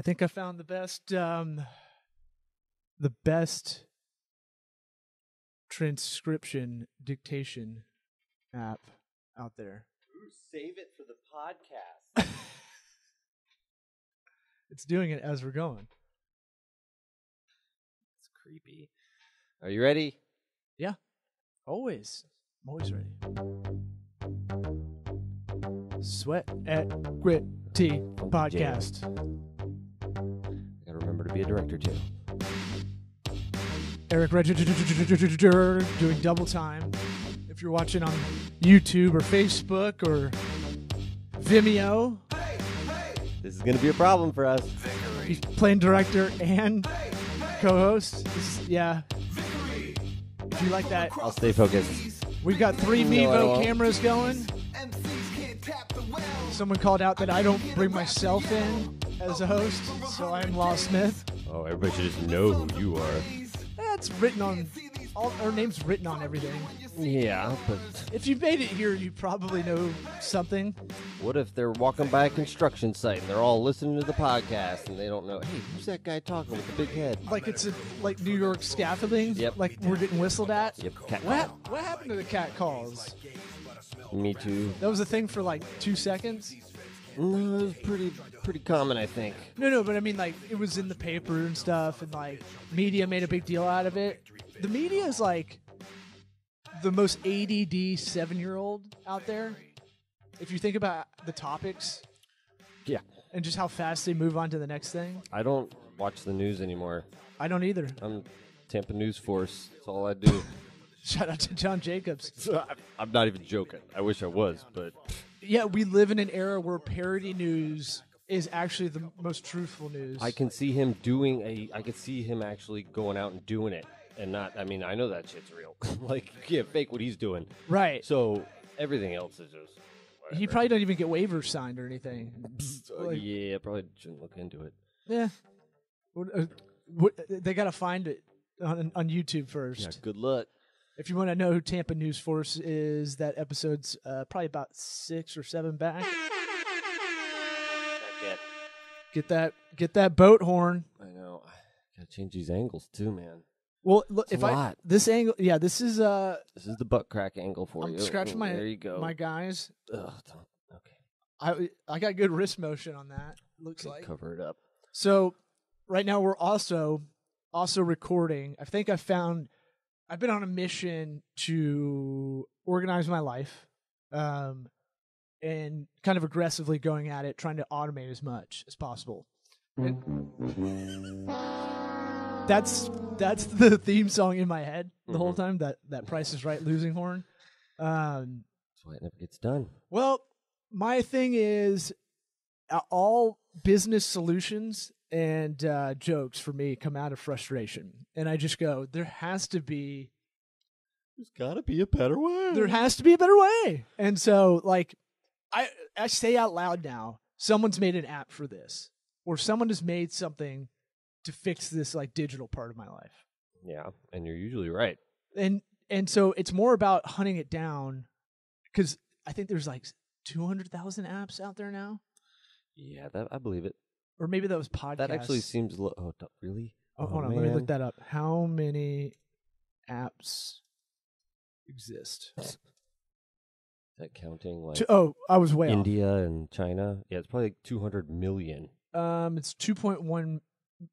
think I found the best transcription dictation app out there. Ooh, save it for the podcast. It's doing it as we're going. It's creepy. Are you ready? Yeah. Always. I'm always ready. Sweat at Grit Tea Podcast. I gotta remember to be a director too. Eric Register doing double time. If you're watching on YouTube or Facebook or Vimeo, This is gonna be a problem for us. he's playing director and co-host. Yeah. If you like that, I'll stay focused. we've got 3 No, I Vivo won't. cameras going. Someone called out that I don't bring myself in as a host, so I'm Law Smith. Oh, everybody should just know who you are. That's written on, all our names written on everything. Yeah, but If you made it here, you probably know something. what if they're walking by a construction site and they're all listening to the podcast and they don't know, hey, who's that guy talking with the big head? Like it's like New York scaffolding. Yep. Like we're getting whistled at. Yep, cat What happened to the cat calls? Me too. That was a thing for like 2 seconds. No, it was pretty common, I think. No, but I mean, like, it was in the paper and stuff, and, like, media made a big deal out of it. The media is, like, the most ADD 7-year-old out there. If you think about the topics Yeah. and just how fast they move on to the next thing. I don't watch the news anymore. I don't either. I'm Tampa News Force. That's all I do. Shout out to John Jacobs. I'm not even joking. I wish I was, but Yeah, we live in an era where parody news is actually the most truthful news. I can see him I could see him actually going out and doing it. And not, I mean, I know that shit's real. Like, you can't fake what he's doing. Right. So, everything else is just whatever. He probably don't even get waivers signed or anything. Like- Yeah, probably shouldn't look into it. Yeah. They got to find it on YouTube first. Yeah, good luck. If you want to know who Tampa News Force is, that episode's probably about 6 or 7 back. Get that boat horn. I know. Gotta change these angles too, man. Well, look, It's a lot. this angle, yeah, this is This is the butt crack angle for I'm you. scratching Ooh, there you go. my guys. Ugh, okay. I got good wrist motion on that. Looks like. Cover it up. So right now we're also recording. I think I've been on a mission to organize my life, and kind of aggressively going at it, trying to automate as much as possible. And that's the theme song in my head the whole time. That Price is Right losing horn. That's why it never gets done. Well, my thing is all business solutions and jokes for me come out of frustration, and I just go, there has to be There's got to be a better way. there has to be a better way. And so, like, I say out loud now, someone's made an app for this, or someone has made something to fix this, like, digital part of my life. Yeah, and you're usually right. And so it's more about hunting it down, because I think there's like 200,000 apps out there now, Yeah, I believe it. or maybe that was podcasts. That actually seems really. Oh, hold on, let me look that up. How many apps exist? Is that counting like I was way India and China? Yeah, it's probably like 200 million. off. It's 2.1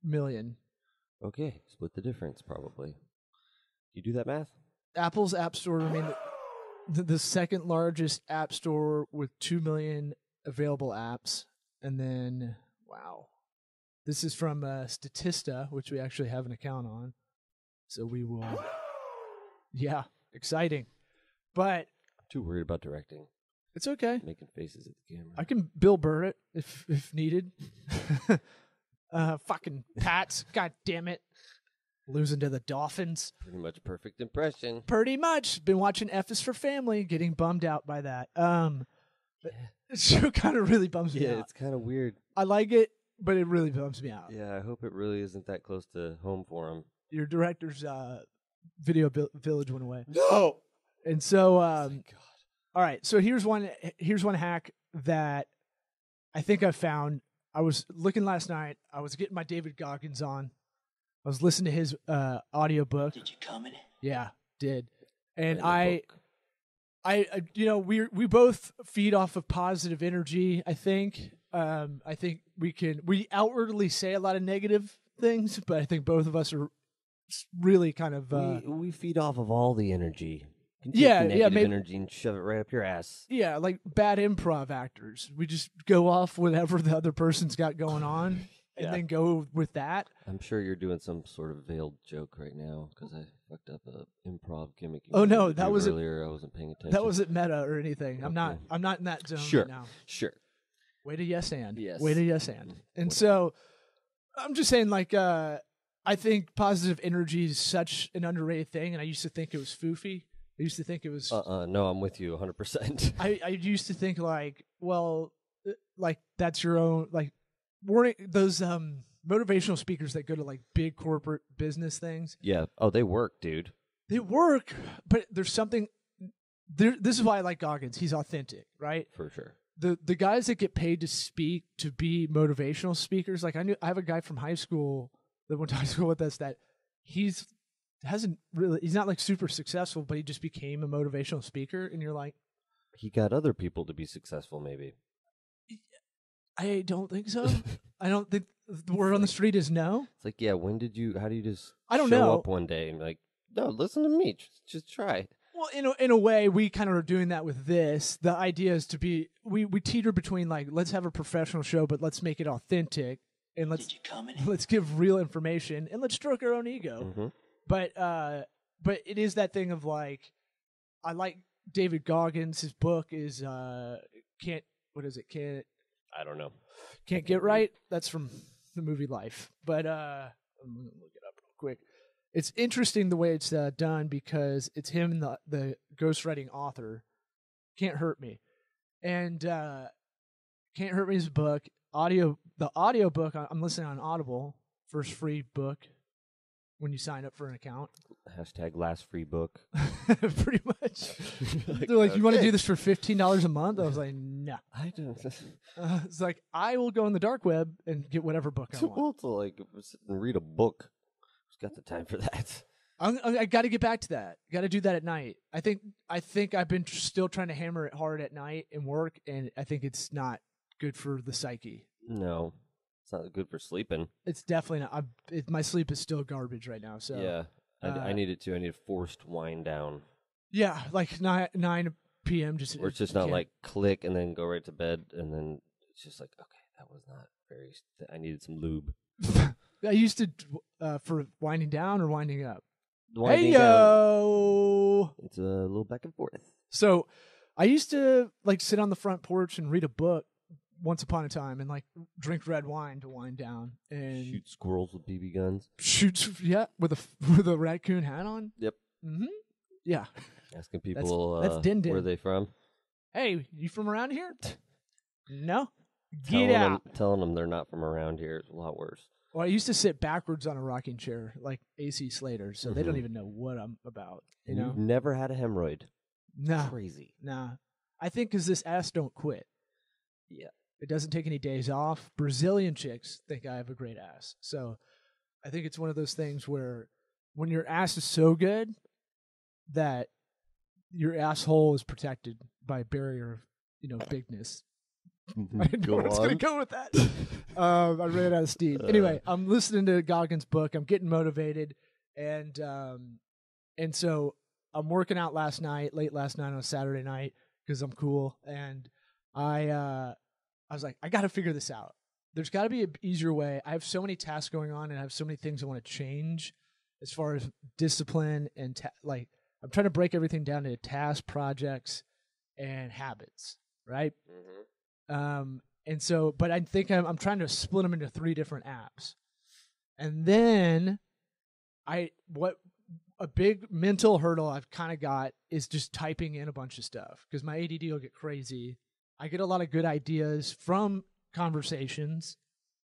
million. Okay, split the difference probably. You do that math? Apple's App Store remained the second largest app store with 2 million available apps. And then, wow. This is from Statista, which we actually have an account on. So we will. Yeah, exciting. But Too worried about directing, it's okay. making faces at the camera. I can Bill Burr it if needed. Fucking Pats, god damn it. Losing to the Dolphins. Pretty much perfect impression. Pretty much. Been watching F is for Family, getting bummed out by that. The show kind of really bums me Yeah, out. it's kind of weird. I like it, but it really bums me out. Yeah, I hope it really isn't that close to home for him. Your director's Video Village went away. No. And so Thank God. all right, so here's one hack that I think I found I was looking last night. I was getting my David Goggins on. I was listening to his audiobook. Did you comment? Yeah, did. And Great book. I we both feed off of positive energy. I think we outwardly say a lot of negative things, but I think both of us are really kind of we feed off of all the energy. You can take Yeah, negative maybe- energy and shove it right up your ass. yeah, like bad improv actors. We just go off whatever the other person's got going on and Yeah. then go with that. I'm sure you're doing some sort of veiled joke right now because I fucked up a improv gimmick. you Oh, wanted no, to that do wasn't- earlier. I wasn't paying attention. That wasn't meta or anything. I'm Okay. not in that zone Sure. right now. Sure. Way to yes and. Yes. Way to yes and. And so I'm just saying, like, I think positive energy is such an underrated thing, and I used to think it was foofy. I used to think it was. No, I'm with you 100%. I used to think like, well, like that's your own like, weren't those motivational speakers that go to like big corporate business things? Yeah. Oh, they work, dude. They work, but there's something. This is why I like Goggins. He's authentic, right? For sure. The guys that get paid to speak, to be motivational speakers, like I have a guy from high school that went to high school with us that he's not like super successful, but he just became a motivational speaker, and you're like, He got other people to be successful, maybe. I don't think so. I don't think the word on the street is no. It's like, yeah, how do you just I don't show know. up one day and be like, no, listen to me. Just try. Well, in a way, we kind of are doing that with this. The idea is to be we teeter between like, let's have a professional show, but let's make it authentic, and Did you comment? let's give real information, and let's stroke our own ego. hmm But it is that thing of like, I like David Goggins. His book is can't I don't know. get right. That's from the movie Life. But I'm gonna look it up real quick. It's interesting the way it's done because it's him and the ghostwriting author. Can't Hurt Me, and Can't Hurt Me is a book. The audio book I'm listening on Audible. First free book when you sign up for an account. Hashtag last free book. Pretty much. Like, They're like, you want to okay. do this for $15 a month? I was like, no. I don't. It's like, I will go on the dark web and get whatever book I Too want. old to like sit and read a book. Who's got the time for that? I got to get back to that. Got to do that at night. I think I've been still trying to hammer it hard at night and work, and I think it's not good for the psyche. No, it's not good for sleeping. It's definitely not. My sleep is still garbage right now. So Yeah, I need it too. I need a forced wind down, yeah, like 9 p.m. Just where it's just not can't- like click and then go right to bed, and then it's just like, okay, that was not very. I needed some lube. I used to for winding down or winding up. Winding Hey down, yo! it's a little back and forth. So I used to like sit on the front porch and read a book once upon a time and like drink red wine to wind down and Shoot squirrels with BB guns. shoot with a raccoon hat on. Yep. Mm-hmm. Yeah. Asking people that's Din Din. where they from. Hey, you from around here? No. Get out. Telling them they're not from around here is a lot worse. Well, I used to sit backwards on a rocking chair like AC Slater, so they don't Mhm. even know what I'm about. You And know? You've never had a hemorrhoid. Nah. Crazy. Nah. I think because this ass don't quit. Yeah. It doesn't take any days off. Brazilian chicks think I have a great ass. So I think it's one of those things where when your ass is so good that your asshole is protected by a barrier of, bigness. I didn't know where I was going to go with that. I ran out of steam. Anyway, I'm listening to Goggins' book. I'm getting motivated. And so I'm working out late last night on a Saturday night because I'm cool. And I was like, I got to figure this out. There's got to be an easier way. I have so many tasks going on and I have so many things I want to change as far as discipline and I'm trying to break everything down into tasks, projects, and habits, right? And so, but I think I'm trying to split them into 3 different apps. And then a big mental hurdle I've kind of got is just typing in a bunch of stuff because my ADD will get crazy. I get a lot of good ideas from conversations.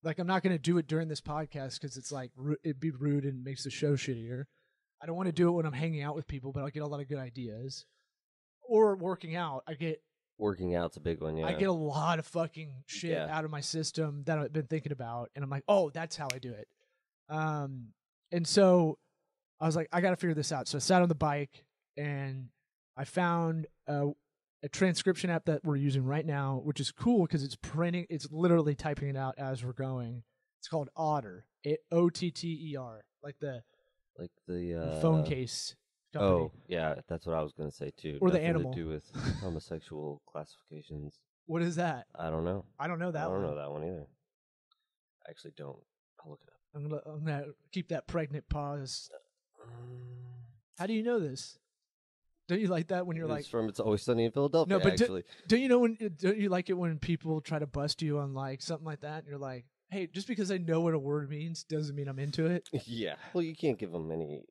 Like I'm not going to do it during this podcast because it's like it'd be rude and makes the show shittier. I don't want to do it when I'm hanging out with people, but I'll get a lot of good ideas. Or working out, I get Working out's a big one, yeah. I get a lot of fucking shit Yeah. out of my system that I've been thinking about, and I'm like, oh, that's how I do it. And so I was like, I got to figure this out. So I sat on the bike and I found a transcription app that we're using right now, which is cool because it's printing. It's literally typing it out as we're going. It's called Otter, Otter, like the phone case company. Oh, yeah, that's what I was going to say too. Or the Nothing animal. to do with homosexual classifications. What is that? I don't know. I don't know that I don't one. know that one either. I actually don't. I'll look it up. I'm gonna keep that pregnant pause. How do you know this? Don't you like that when you're like? It's Always Sunny in Philadelphia. No, but actually, don't you know when? Don't you like it when people try to bust you on like something like that? And you're like, hey, just because I know what a word means doesn't mean I'm into it. yeah. Well, you can't give them any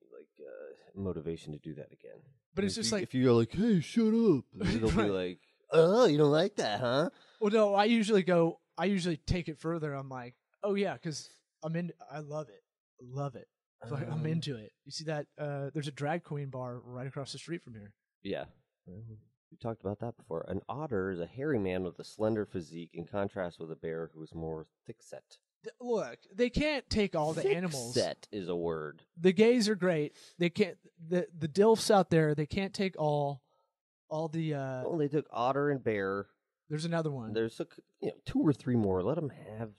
motivation to do that again. But it's just like if you're like, hey, shut up, they'll be Right. like, oh, you don't like that, huh? well, no, I usually take it further. I'm like, oh yeah, because I love it. It's like, I'm into it. You see that? There's a drag queen bar right across the street from here. Yeah. We talked about that before. An otter is a hairy man with a slender physique in contrast with a bear who is more thick-set. Look, they can't take all the animals. Thick-set is a word. The gays are great. They can't. The dilfs out there. They can't take all the. Well, they took otter and bear. There's another one. There's 2 or 3 more. Let them have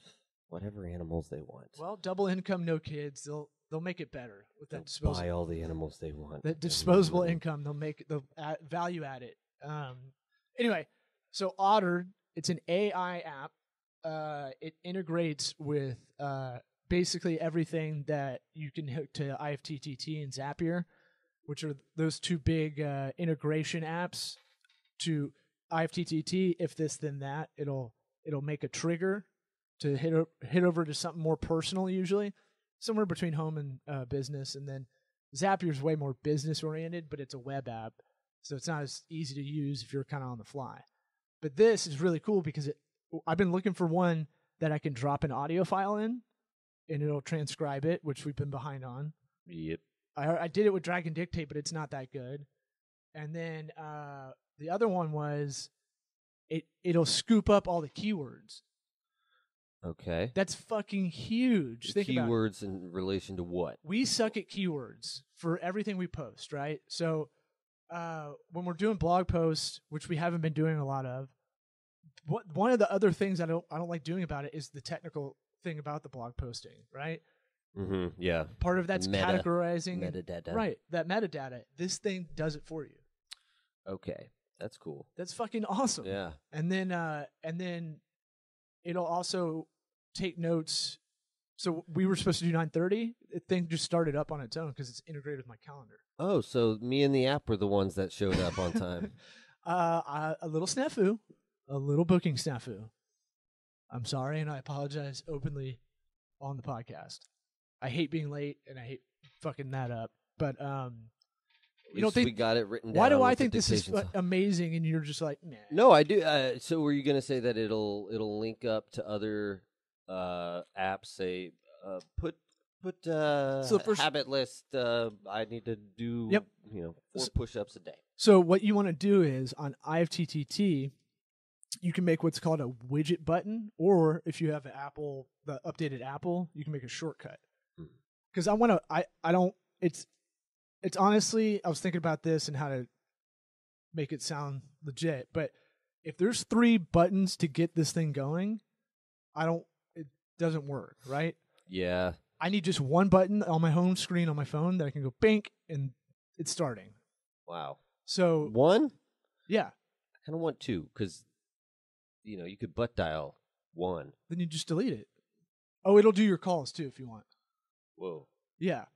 whatever animals they want. Well, double income, no kids. They'll make it better with that They'll disposable. buy all the animals they want. That disposable income. They'll value at it. Anyway, so Otter, it's an AI app. It integrates with basically everything that you can hook to IFTTT and Zapier, which are those two big integration apps to IFTTT. If this then that, it'll make a trigger to hit over to something more personal, usually somewhere between home and business. And then Zapier is way more business oriented, but it's a web app, so it's not as easy to use if you're kind of on the fly. But this is really cool because I've been looking for one that I can drop an audio file in, and it'll transcribe it, which we've been behind on. Yep. I did it with Dragon Dictate, but it's not that good. And then the other one was it'll scoop up all the keywords. Okay. That's fucking huge. Think about it. Keywords in relation to what? We suck at keywords for everything we post, right? So when we're doing blog posts, which we haven't been doing a lot of, one of the other things I don't like doing about it is the technical thing about the blog posting, right? Mm-hmm. Yeah. Part of that's categorizing metadata. right? That metadata. This thing does it for you. Okay, that's cool. That's fucking awesome. Yeah. And then it'll also take notes. So we were supposed to do 9:30. The thing just started up on its own because it's integrated with my calendar. Oh, so me and the app were the ones that showed up on time. A little snafu, a little booking snafu. I'm sorry, and I apologize openly on the podcast. I hate being late, and I hate fucking that up. But you don't think we got it written down? why do I with the think this is dictation. amazing, and you're just like, nah. No, I do. So were you going to say that it'll link up to other apps? Say, put first- habit list. I need to do 4 push-ups a day. So what you want to do is on IFTTT, you can make what's called a widget button, or if you have the updated Apple, you can make a shortcut. Because it's honestly, I was thinking about this and how to make it sound legit, but if there's 3 buttons to get this thing going, it doesn't work, right? Yeah. I need just one button on my home screen on my phone that I can go bink and it's starting. Wow. So 1? yeah, I kind of want 2 because you could butt dial 1. then you just delete it. Oh, it'll do your calls too if you want. Whoa. Yeah.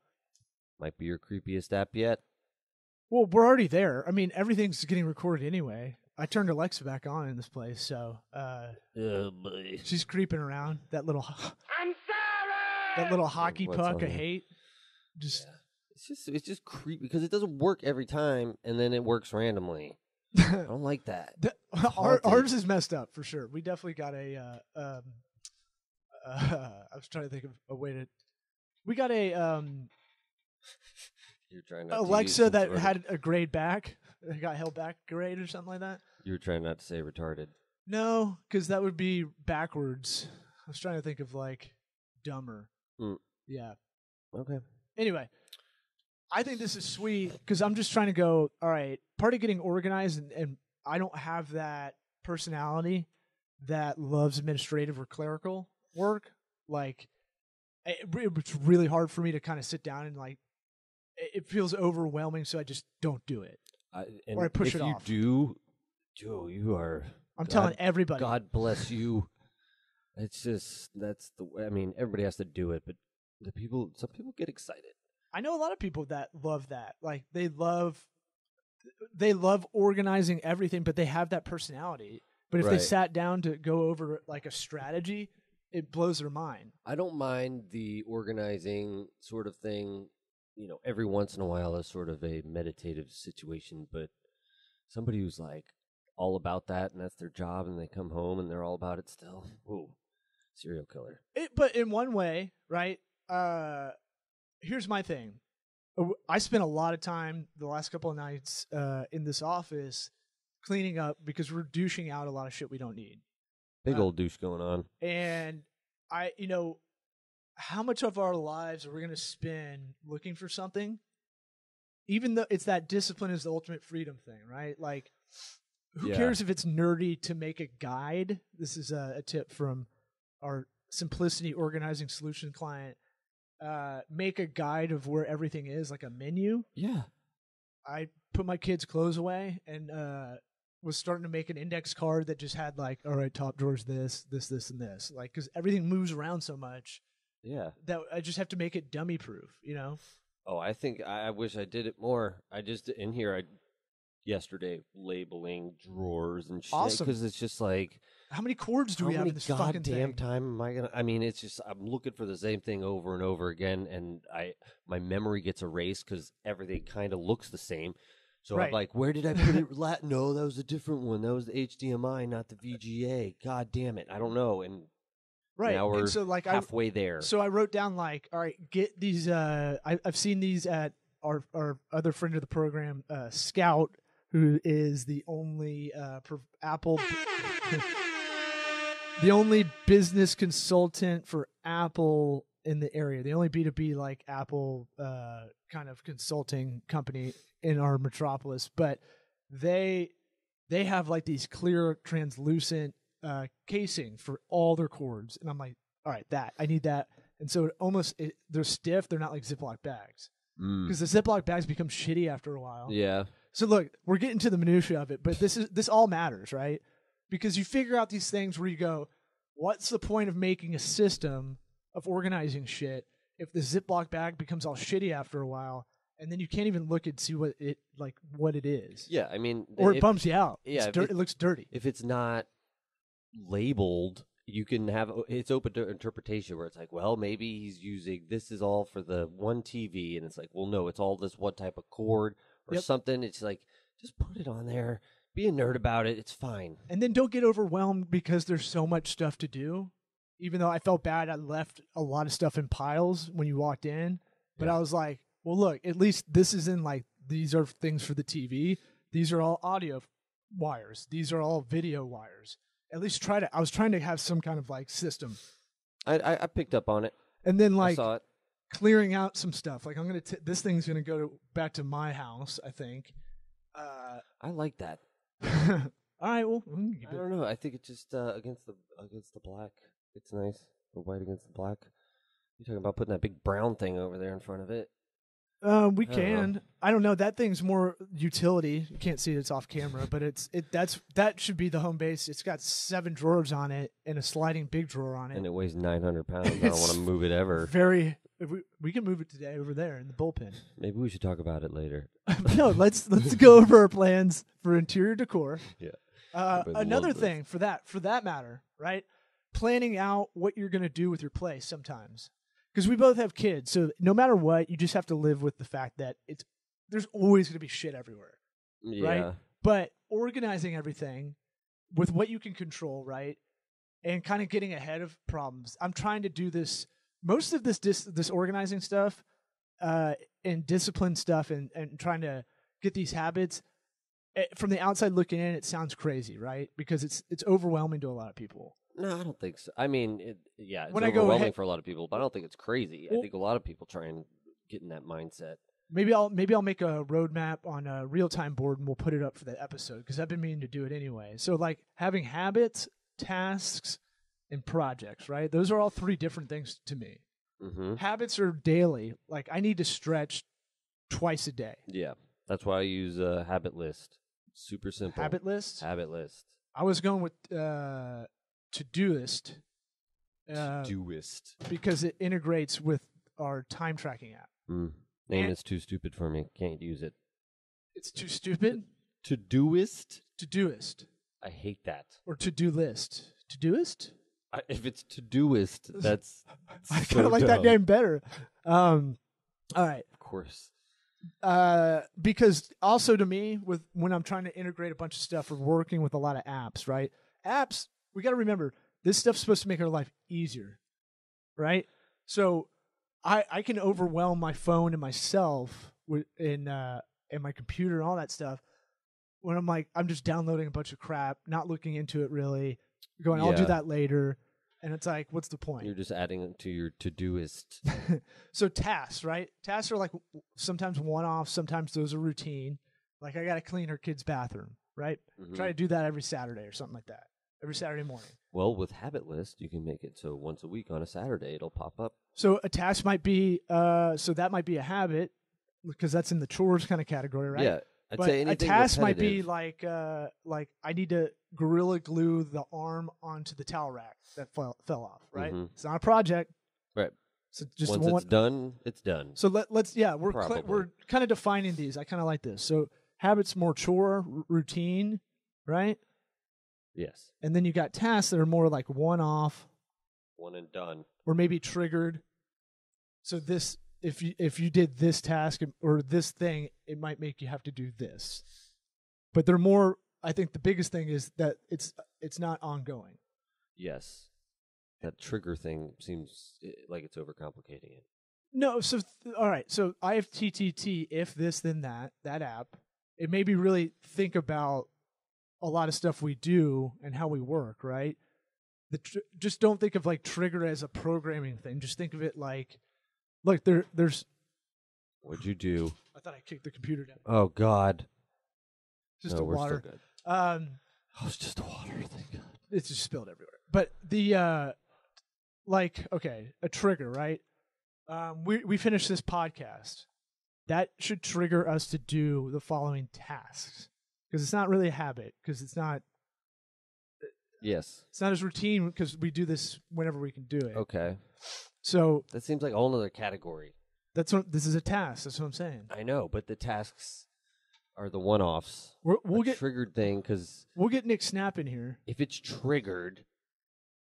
Might be your creepiest app yet. Well, we're already there. I mean, everything's getting recorded anyway. I turned Alexa back on in this place, so Oh boy. she's creeping around. That little I'm sorry! that little hockey What's puck on of there? hate. Just It's just creepy because it doesn't work every time and then it works randomly. I don't like that. ours is messed up for sure. We definitely got a. I was trying to think of a way to. We got a You're trying not to use Alexa some that sort of- had a grade back. I got held back grade or something like that. You were trying not to say retarded. No, because that would be backwards. I was trying to think of like dumber. Yeah. Okay. Anyway, I think this is sweet because I'm just trying to go, all right, part of getting organized, and I don't have that personality that loves administrative or clerical work. Like, it's really hard for me to kind of sit down and like, it feels overwhelming, so I just don't do it. And or I push if it you off. do, Joe, you are. I'm telling everybody. God bless you. It's just that's the way. I mean, everybody has to do it, but some people get excited. I know a lot of people that love that. Like they love organizing everything, but they have that personality. But if they Right. sat down to go over like a strategy, it blows their mind. I don't mind the organizing sort of thing, every once in a while as sort of a meditative situation, but somebody who's like all about that and that's their job and they come home and they're all about it still. Ooh, serial killer. But in one way, right? Here's my thing. I spent a lot of time the last couple of nights in this office cleaning up because we're douching out a lot of shit we don't need. Big old douche going on. And how much of our lives are we going to spend looking for something? Even though it's that discipline is the ultimate freedom thing, right? Like, who Yeah. cares if it's nerdy to make a guide? This is a tip from our Simplicity Organizing Solution client. Make a guide of where everything is, like a menu. Yeah. I put my kids' clothes away and was starting to make an index card that just had like, all right, top drawers, this, and this. Like, because everything moves around so much Yeah. that I just have to make it dummy proof, Oh, I think I wish I did it more. I just in here yesterday labeling drawers and shit Awesome. because it's just like How many cords do how we have many in this fucking goddamn thing? time am I gonna? I mean, it's just I'm looking for the same thing over and over again, and my memory gets erased because everything kind of looks the same. So Right. I'm like, where did I put it? No, that was a different one. That was the HDMI, not the VGA. God damn it, I don't know. And Right. now we're and so like halfway there. So I wrote down like, all right, get these. I've seen these at our other friend of the program, Scout, who is the only Apple, the only business consultant for Apple in the area, the only B2B like Apple kind of consulting company in our metropolis. But they have like these clear, translucent casing for all their cords, and I'm like, all right, I need that. And so they're stiff. They're not like Ziploc bags because the Ziploc bags become shitty after a while. Yeah. So look, we're getting to the minutia of it, but this all matters, right? Because you figure out these things where you go, what's the point of making a system of organizing shit if the Ziploc bag becomes all shitty after a while, and then you can't even look and see what it is. Yeah, I mean, Or it bums you out. Yeah, It looks dirty. if it's not labeled, you can have it's open to interpretation where it's like, well, maybe he's using this is all for the one TV, and it's like, well, no, it's all this one type of cord or Yep. something. It's like, just put it on there, be a nerd about it. It's fine. And then don't get overwhelmed because there's so much stuff to do. Even though I felt bad, I left a lot of stuff in piles when you walked in. But Yeah. I was like, well, look, at least this is in like, these are things for the TV. These are all audio wires. These are all video wires. At least I was trying to have some kind of like system. I picked up on it. And then I like saw it. clearing out some stuff. Like this thing's going to go back to my house, I think. I like that. All right, well, we can keep I it. don't know. I think it's just against the black. It's nice. The white against the black. You're talking about putting that big brown thing over there in front of it. We I don't know. can. I don't know. That thing's more utility. You can't see it's off camera, but that should be the home base. It's got 7 drawers on it and a sliding big drawer on it. And it weighs 900 pounds. I don't want to move it ever. Very. We can move it today over there in the bullpen. Maybe we should talk about it later. No, let's go over our plans for interior decor. Yeah. I would Another love this. thing for that matter, right? Planning out what you're going to do with your place sometimes. Because we both have kids, so no matter what, you just have to live with the fact that there's always going to be shit everywhere, Yeah. right? But organizing everything with what you can control, right, and kind of getting ahead of problems. I'm trying to do this. Most of this organizing stuff and discipline stuff and trying to get these habits. from the outside looking in, it sounds crazy, right? Because it's overwhelming to a lot of people. No, I don't think so. I mean, it's When I go overwhelming ahead- for a lot of people, but I don't think it's crazy. I Well- think a lot of people try and get in that mindset. Maybe I'll make a roadmap on a real time board and we'll put it up for the episode because I've been meaning to do it anyway. So like having habits, tasks, and projects, right? Those are all three different things to me. Mm-hmm. Habits are daily. Like I need to stretch twice a day. Yeah, that's why I use a habit list. Super simple. Habit list. Habit list. I was going with Todoist Doist. because it integrates with our time tracking app. Name And- is too stupid for me. Can't use it. It's too stupid. Todoist. Todoist I hate that. or to-do list. Todoist. If it's Todoist, that's I so kind of like that dumb. name better. All right. Of course. Because also to me, with when I'm trying to integrate a bunch of stuff or working with a lot of apps, right? Apps, we got to remember this stuff's supposed to make our life easier, right? So I can overwhelm my phone and myself and my computer and all that stuff when I'm like I'm just downloading a bunch of crap, not looking into it really, going I'll do Yeah. that later, and it's like what's the point? You're just adding it to your Todoist. So tasks, right? Tasks are like sometimes one-off, sometimes those are routine. Like I got to clean her kid's bathroom, right? Mhm. Try to do that every Saturday or something like that. Every Saturday morning. Well, with Habit List, you can make it so once a week on a Saturday it'll pop up. So a task might be, so that might be a habit because that's in the chores kind of category, right? Yeah, I'd But say a anything task might be repetitive. like I need to Gorilla Glue the arm onto the towel rack that fell off, right? Mhm. It's not a project. Right. So just Once one, it's done, it's done. So let's we're Probably. we're kind of defining these. I kind of like this. So habits more chore routine, right? Yes. And then you got tasks that are more like one off One and done. or maybe triggered. So this if you did this task or this thing, it might make you have to do this. But they're more. I think the biggest thing is that it's not ongoing. Yes. That trigger thing seems like it's overcomplicating it. No, so all right. So I have TTT. If this, then that app. It made me really think about a lot of stuff we do and how we work. Right. Just don't think of like trigger as a programming thing. Just think of it like, look, there's. What'd you do? I thought I kicked the computer down. Oh God. Just No, a we're water. still good. Oh, it's just water. Thank God. it's just spilled everywhere. But the like, okay, a trigger, right? We finished this podcast. That should trigger us to do the following tasks because it's not really a habit because it's not Yes. as routine because we do this whenever we can do it. Okay. So That seems like a whole other category. that's what this is a task. That's what I'm saying. I know, but the tasks are the one-offs. We'll A get triggered thing because Nick Snap in here. if it's triggered,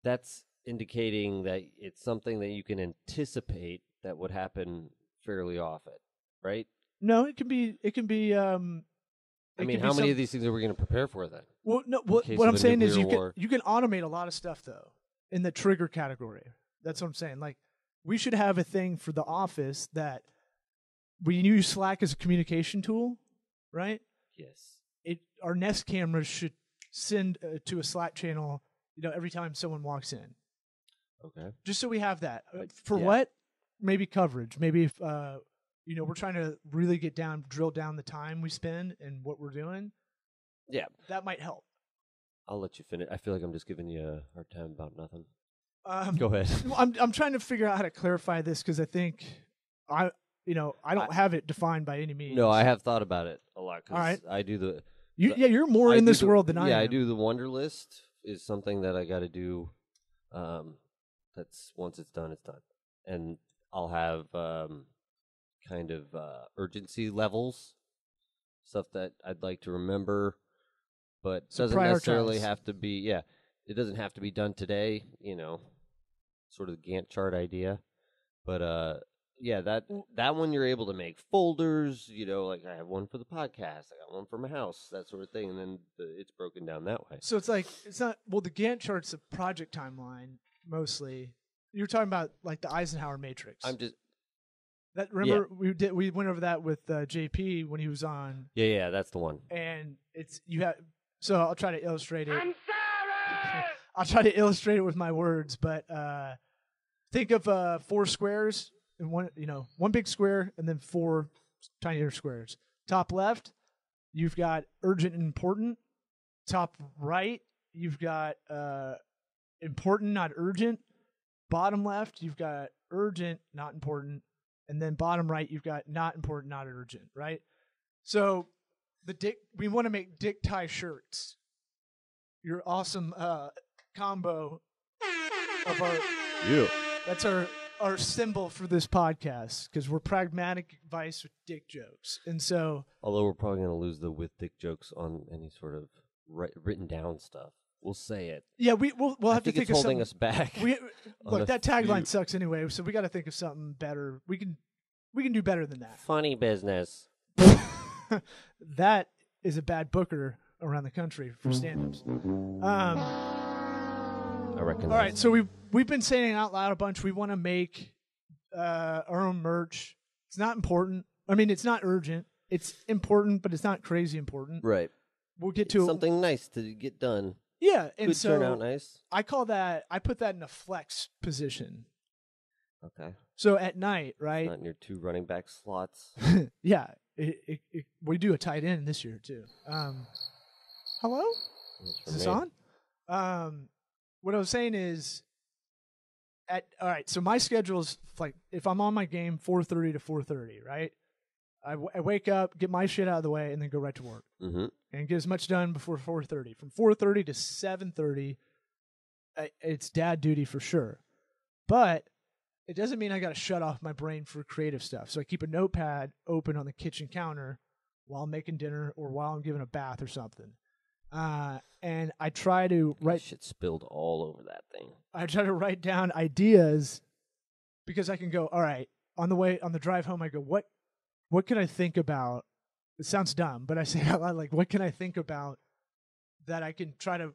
that's indicating that it's something that you can anticipate that would happen fairly often, right? No, it can be. I mean, how many of these things are we going to prepare for then? Well, no. What case I'm of a saying is nuclear war. you can automate a lot of stuff though in the trigger category. That's what I'm saying. Like we should have a thing for the office that we use Slack as a communication tool, right? Yes. Our Nest cameras should send to a Slack channel, every time someone walks in, Okay. just so we have that. For Yeah. what? Maybe coverage. Maybe if we're trying to really drill down the time we spend and what we're doing. Yeah. That might help. I'll let you finish. I feel like I'm just giving you a hard time about nothing. Go Go ahead. I'm trying to figure out how to clarify this because I think I don't have it defined by any means. No, I have thought about it a lot. 'Cause All right. I do the. You're more I in do this the- world than I am. Yeah, I do the Wonder List is something that I got to do. That's once it's done, and I'll have kind of urgency levels, stuff that I'd like to remember, but So doesn't necessarily prioritize. have to be. Yeah, it doesn't have to be done today. Sort of the Gantt chart idea, but yeah, that one you're able to make folders. Like I have one for the podcast, I got one for my house, that sort of thing, and then it's broken down that way. So it's like it's not the Gantt chart's a project timeline mostly. You're talking about like the Eisenhower matrix. I'm just That remember we went over that with JP when he was on, Yeah, that's the one. and it's you have. So I'll try to illustrate it. I'm sorry. I'll try to illustrate it with my words, but think of 4 squares and one big square and then 4 tinier squares. Top left, you've got urgent and important. Top right, you've got important, not urgent. Bottom left, you've got urgent, not important. And then bottom right, you've got not important, not urgent, right? So we want to make dick tie shirts. Your awesome combo of our that's our symbol for this podcast because we're pragmatic advice with dick jokes. And so Although we're probably going to lose the with dick jokes on any sort of written down stuff. We'll say it. yeah, we'll have to think it's of holding something. us back. Look, a that tagline few- sucks anyway, so we got to think of something better. We can do better than that. Funny business. That is a bad booker around the country for stand-ups. I reckon. All right, so we've been saying it out loud a bunch. We want to make our own merch. It's not important. I mean, it's not urgent. It's important, but it's not crazy important. Right. We'll get to Something nice to get done. Yeah, and Could so turn out nice. I put that in a flex position. Okay. So at night, right? Not in your 2 running back slots. Yeah, we do a tight end this year too. Hello, That's for is this me. on? What I was saying is, all right. So my schedule is like if I'm on my game 4:30 to 4:30, right? I wake up, get my shit out of the way, and then go right to work Mm-hmm. and get as much done before 4:30. From 4:30 to 7:30, it's dad duty for sure. But it doesn't mean I got to shut off my brain for creative stuff. So I keep a notepad open on the kitchen counter while I'm making dinner or while I'm giving a bath or something. And I try to write. Shit spilled all over that thing. I try to write down ideas because I can go. All right, on the drive home, I go. What can I think about? It sounds dumb, but I say it out loud, like, what can I think about that I can try to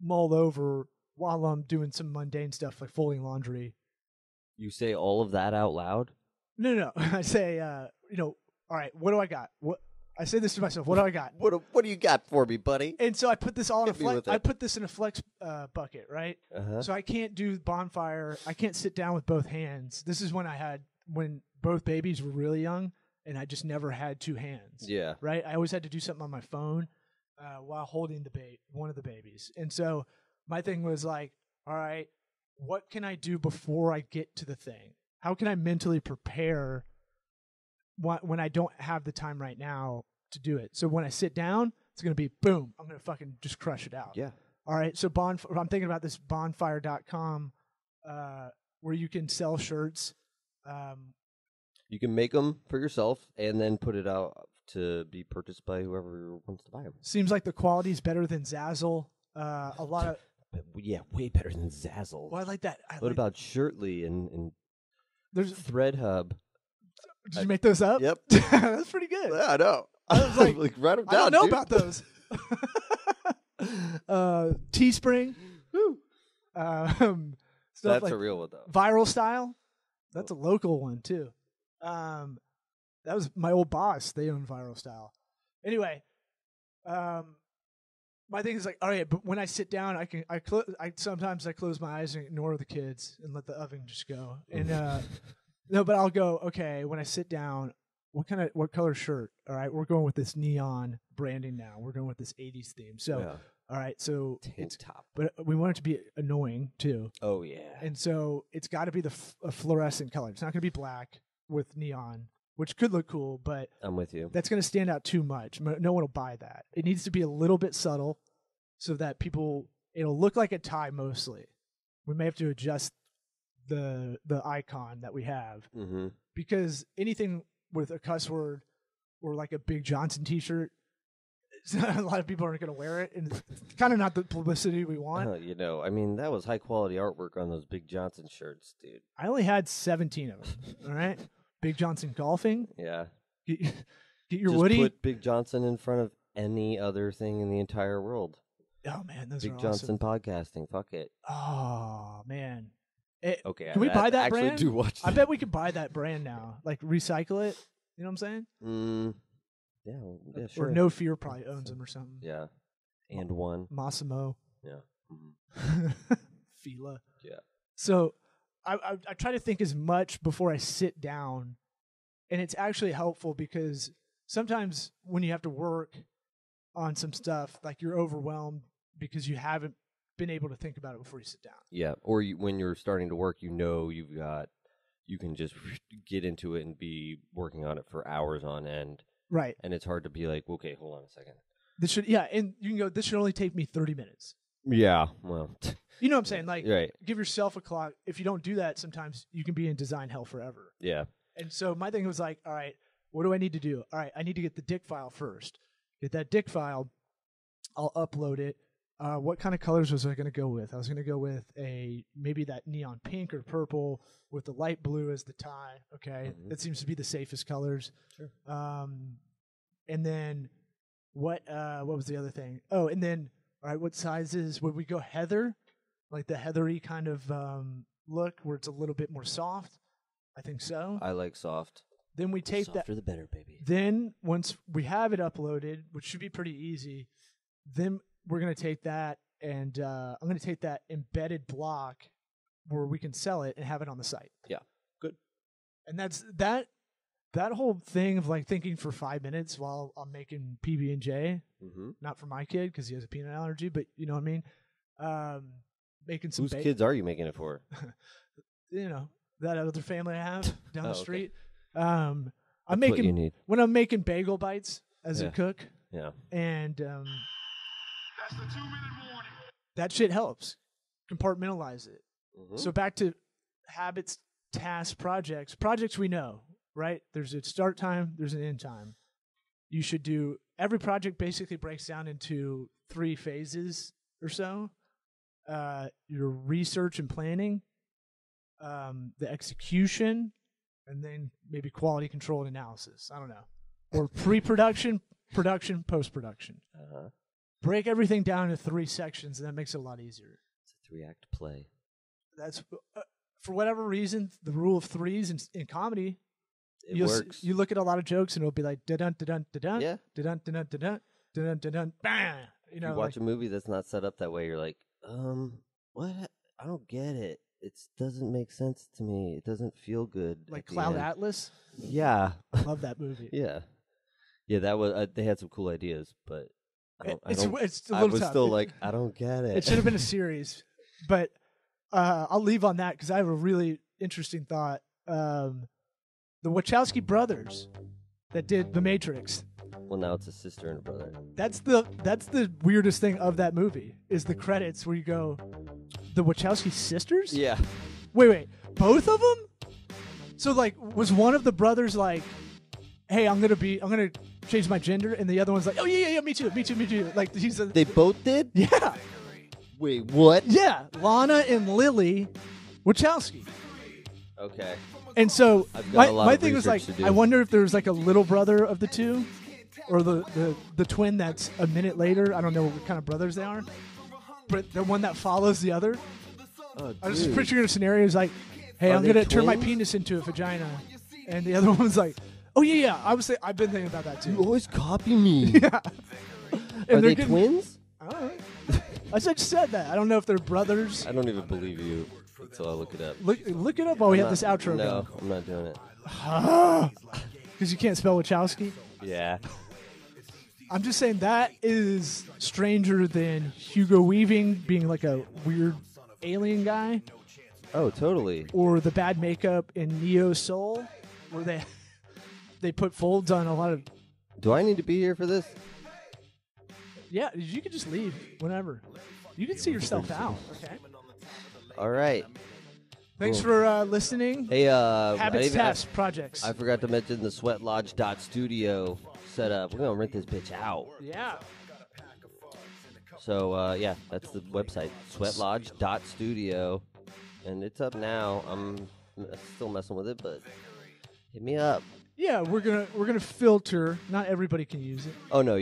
mull over while I'm doing some mundane stuff like folding laundry. You say all of that out loud? No. I say, all right, what do I got? I say this to myself. What do I got? What do you got for me, buddy? And so I put this all in a Hit me flex. with it. I put this in a flex bucket, right? Uh-huh. So I can't do bonfire. I can't sit down with both hands. This is when both babies were really young, and I just never had 2 hands. Yeah. Right. I always had to do something on my phone while holding one of the babies. And so my thing was like, all right, what can I do before I get to the thing? How can I mentally prepare when I don't have the time right now to do it? So when I sit down, it's going to be boom. I'm going to fucking just crush it out. Yeah. All right. So I'm thinking about this bonfire.com where you can sell shirts. You can make them for yourself and then put it out to be purchased by whoever wants to buy them. Seems like the quality is better than Zazzle. A lot of Yeah, way better than Zazzle. I like that. What about Shirtly and There's ThreadHub? Did you make those up? Yep. That's pretty good. Yeah, I know. I was like, write them I don't down, know dude. about those. Teespring. Woo. Stuff That's like a real one, though. Viral Style. That's a local one too. That was my old boss. They own Viral Style. Anyway, my thing is like, all right, but when I sit down, sometimes I close my eyes and ignore the kids and let the oven just go. And no, but I'll go, okay, when I sit down, what color shirt? All right, we're going with this neon branding now. We're going with this 80s theme. So, Yeah. all right, so Tank top. but we want it to be annoying too. Oh, yeah. And so it's got to be a fluorescent color. It's not going to be black with neon, which could look cool, but I'm with you. that's going to stand out too much. No one will buy that. It needs to be a little bit subtle so that it'll look like a tie mostly. We may have to adjust the icon that we have Mm-hmm. because anything with a cuss word or like a Big Johnson t-shirt, a lot of people aren't going to wear it, and it's kind of not the publicity we want. I mean, that was high quality artwork on those Big Johnson shirts, dude. I only had 17 of them. All right, Big Johnson golfing. Yeah. Get your Just Woody. put Big Johnson in front of any other thing in the entire world. Oh man, those Big are Johnson awesome. podcasting. Fuck it. Oh man, Okay, Can we buy that actually brand? do watch I that. bet we could buy that brand now. Like recycle it. You know what I'm saying? Yeah, sure. Or No Fear probably owns them or something. Yeah, and one. Massimo. Yeah. Mhm. Fila. Yeah. So I try to think as much before I sit down, and it's actually helpful because sometimes when you have to work on some stuff, like you're overwhelmed because you haven't been able to think about it before you sit down. Yeah, or when you're starting to work, you can just get into it and be working on it for hours on end, Right. and it's hard to be like, okay, hold on a second. And you can go, this should only take me 30 minutes. Yeah, well, You know what I'm saying? Like, right. give yourself a clock. If you don't do that, sometimes you can be in design hell forever. Yeah. And so my thing was like, all right, what do I need to do? All right, I need to get the dick file first. Get that dick file. I'll upload it. What kind of colors was I going to go with? I was going to go with maybe that neon pink or purple with the light blue as the tie. Okay, that seems to be the safest colors. Sure. And then what was the other thing? Oh, and then all right, what sizes would we go? Heather, like the heathery kind of look where it's a little bit more soft. I think so. I like soft. Then we take that. Softer the better, baby. Then once we have it uploaded, which should be pretty easy, then we're going to take that and I'm going to take that embedded block where we can sell it and have it on the site. Yeah. Good. And that's that whole thing of like thinking for 5 minutes while I'm making PB&J, not for my kid because he has a peanut allergy, but you know what I mean? Making some Whose kids are you making it for? You know, that other family I have down the okay. street. That's I'm what you making need. when I'm making bagel bites as a cook, Yeah. and That's the 2-minute warning. that shit helps compartmentalize it. So back to habits, tasks, projects we know, right? There's a start time, there's an end time. You should do every project basically breaks down into 3 phases or so. Your research and planning, the execution, and then maybe quality control and analysis. I don't know. Or pre-production, production, post-production. Break everything down into 3 sections, and that makes it a lot easier. It's a 3-act play. That's for whatever reason, the rule of 3s in comedy. It works. You look at a lot of jokes, and it'll be like da-dun, da-dun, da-dun, Yeah. da-dun, da-dun, da-dun, da-dun, da-dun, bang. You know, If you watch a movie that's not set up that way, you're like, what? I don't get it. It doesn't make sense to me. It doesn't feel good. like at the Cloud end. Atlas. Yeah. Love that movie. Yeah. Yeah, that was. They had some cool ideas, but It's a I little was tough. still like, I don't get it. It should have been a series, but I'll leave on that because I have a really interesting thought. The Wachowski brothers that did The Matrix. Well, now it's a sister and a brother. That's the weirdest thing of that movie is the credits where you go, the Wachowski sisters? Yeah. Wait, both of them? So like, was one of the brothers like, hey, I'm gonna change my gender, and the other one's like, oh yeah, me too. Like They both did? yeah. Wait, what? Yeah, Lana and Lily Wachowski. Okay. And so I've got a lot my of thing was like, research to do. I wonder if there's like a little brother of the two, or the twin that's a minute later. I don't know what kind of brothers they are, but the one that follows the other. Oh, I was just dude. picturing a scenario. It's like, hey, Are I'm they gonna turn my twins? penis into a vagina, and the other one's like, oh yeah. I've been thinking about that too. You always copy me. Yeah. Are And they they're getting- twins? I don't know. I just said that. I don't know if they're brothers. I don't even believe you until I look it up. Look it up while we have I'm this not- outro No, going. I'm not doing it. Because you can't spell Wachowski. Yeah. I'm just saying that is stranger than Hugo Weaving being like a weird alien guy, Oh, totally. or the bad makeup in Neo Soul, where they put folds on a lot of. Do I need to be here for this? Yeah, you could just leave whenever. You can see yourself out. Okay. All right. Thanks Cool. for listening. Hey, Habits, tasks, projects. I forgot to mention the sweatlodge.studio setup. We're gonna rent this bitch out. Yeah. So yeah, that's the website, sweatlodge.studio, and it's up now. I'm still messing with it, but hit me up. Yeah, we're gonna filter. Not everybody can use it. Oh no,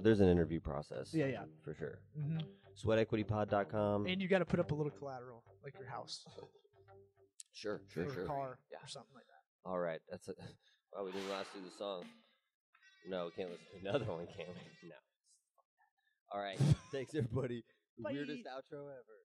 there's an interview process. Yeah. for sure. Mhm. Sweatequitypod.com. And you got to put up a little collateral, like your house. Sure. or car Yeah. or something like that. All right. That's it. Well, we didn't last through the song. No, we can't listen to another one, can we? No. All right. Thanks, everybody. The Bye. weirdest outro ever.